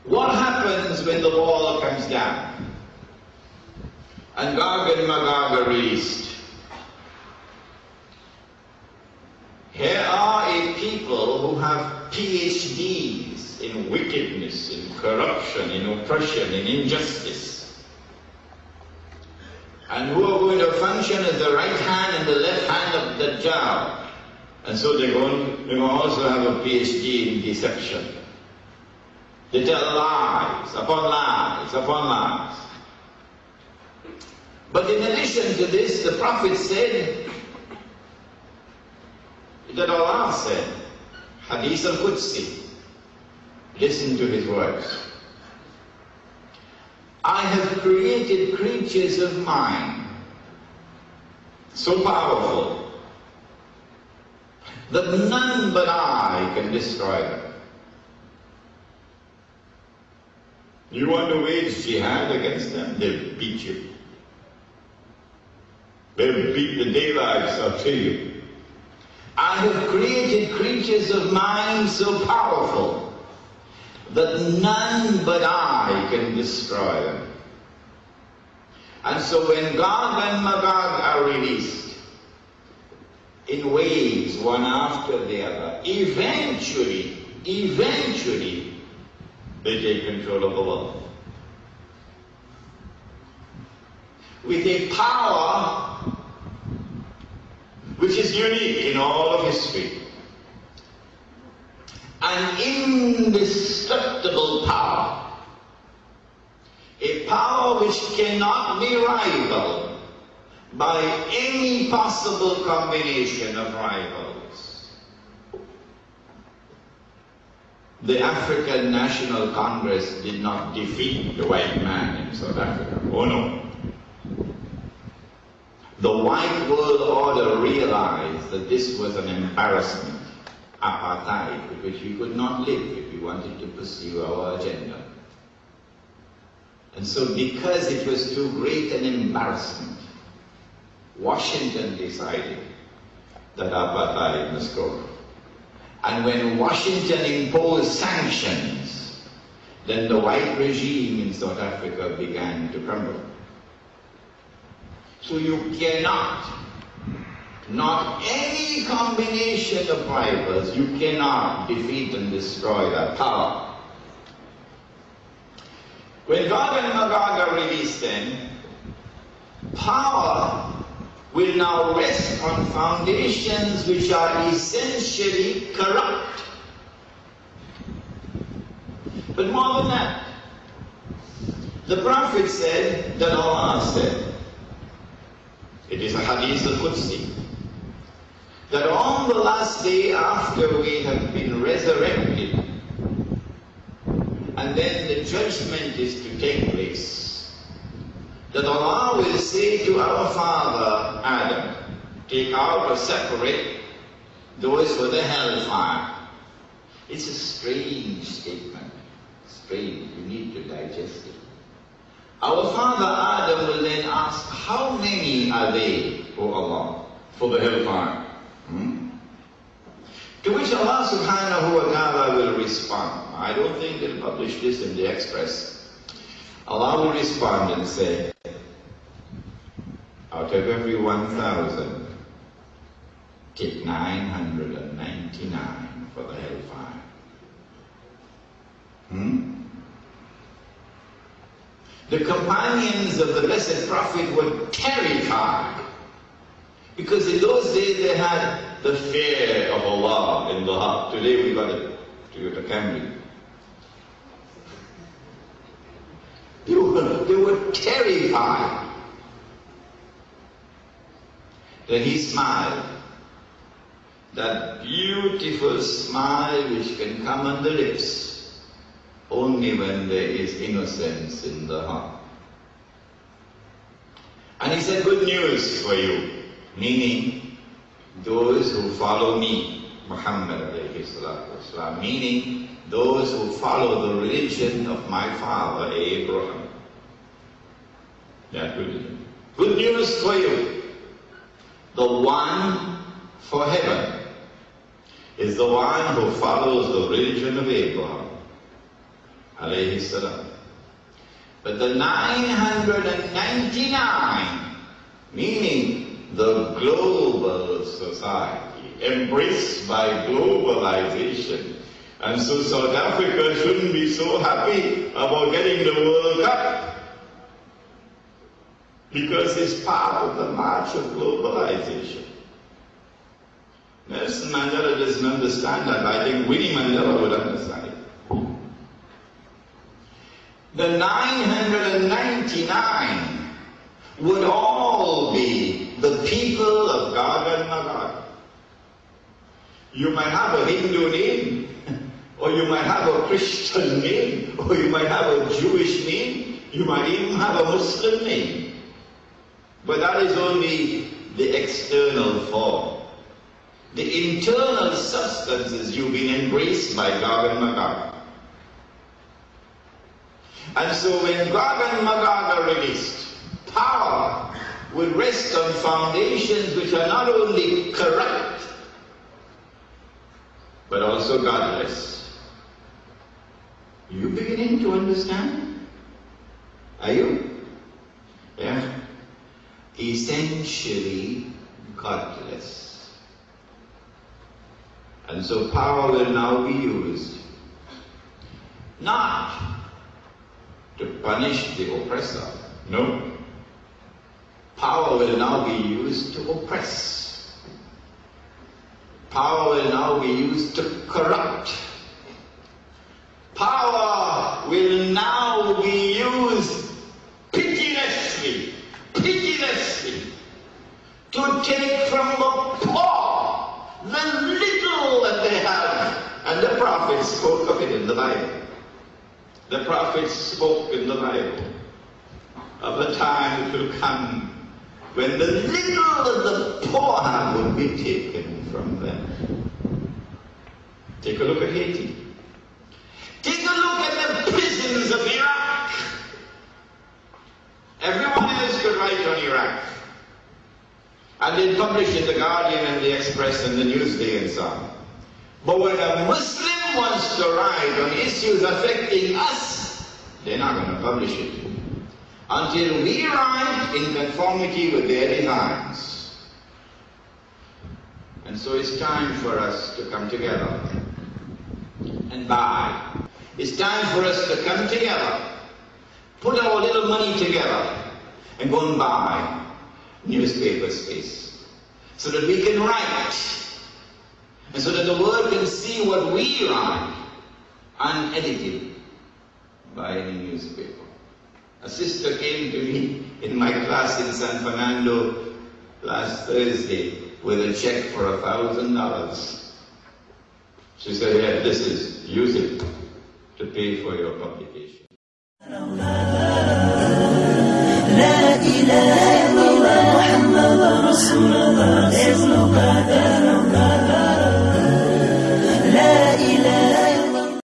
What happens when the wall comes down and Gog and Magog are released? Here are a people who have PhDs in wickedness, in corruption, in oppression, in injustice, and who are going to function as the right hand and the left hand of the Dajjal. And so they're going to also have a PhD in deception. They tell lies upon lies upon lies. But in addition to this, the Prophet said that Allah said, Hadith al-Qudsi, listen to his words. I have created creatures of mine so powerful that none but I can destroy them. You want to wage jihad against them? They'll beat you. They'll beat the daylights out of you. I have created creatures of mine so powerful that none but I can destroy them. And so when Gog and Magog are released in waves, one after the other, eventually, they take control of the world. With a power which is unique in all of history. An indestructible power. A power which cannot be rivaled by any possible combination of rivals. The African National Congress did not defeat the white man in South Africa. Oh no. The white world order realized that this was an embarrassment, apartheid, with which we could not live if we wanted to pursue our agenda. And so because it was too great an embarrassment, Washington decided that apartheid must go. And when Washington imposed sanctions, then the white regime in South Africa began to crumble. So you cannot, not any combination of rivals, you cannot defeat and destroy that power. When Gog and Magog are released then, power will now rest on foundations which are essentially corrupt. But more than that, the Prophet said that Allah said, it is a Hadith al-Qudsi, that on the last day after we have been resurrected, and then the judgment is to take place, that Allah will say to our father Adam, take out or separate those for the hellfire. It's a strange statement. Strange. You need to digest it. Our father Adam will then ask, how many are they, O Allah, for the hellfire? To which Allah subhanahu wa ta'ala will respond. I don't think they'll publish this in the Express. Allah will respond and say, out of every 1,000, take 999 for the hellfire. The companions of the Blessed Prophet were terrified, because in those days they had the fear of Allah in the heart. Today we got it to Camry. They were terrified. Then he smiled. That beautiful smile which can come on the lips only when there is innocence in the heart. And he said, good news for you, meaning those who follow me, Muhammad alayhi salatu wasalam, meaning those who follow the religion of my father Abraham. That religion. Good news for you. The one for heaven is the one who follows the religion of Abraham. alayhi salam. But the 999, meaning the global society, embraced by globalization. And so South Africa shouldn't be so happy about getting the World Cup, because it's part of the march of globalization. Nelson Mandela doesn't understand that, but I think Winnie Mandela would understand it. The 999 would all be the people of Gog and Magog. You might have a Hindu name, or you might have a Christian name, or you might have a Jewish name, you might even have a Muslim name. But that is only the external form. The internal substance is you've been embraced by Gog and Magog. And so when Gog and Magog are released, power will rest on foundations which are not only corrupt, but also godless. Are you beginning to understand? Are you? Yeah. Essentially godless. And so power will now be used not to punish the oppressor. No. Power will now be used to oppress. Power will now be used to corrupt. Power will now be used pitilessly to take from the poor the little that they have. And the prophets spoke of it in the Bible. The prophets spoke in the Bible of a time that will come when the little that the poor have will be taken from them. Take a look at Haiti. Take a look at the prisons of Iraq. Everyone else could write on Iraq. And they'd publish in the Guardian and the Express and the Newsday and so on. But when a Muslim wants to write on issues affecting us, they're not going to publish it until we write in conformity with their designs. And so it's time for us to come together and buy. It's time for us to come together, put our little money together, and go and buy newspaper space so that we can write, and so that the world can see what we write unedited by any newspaper. A sister came to me in my class in San Fernando last Thursday with a check for $1,000. She said, yeah, use it to pay for your publication.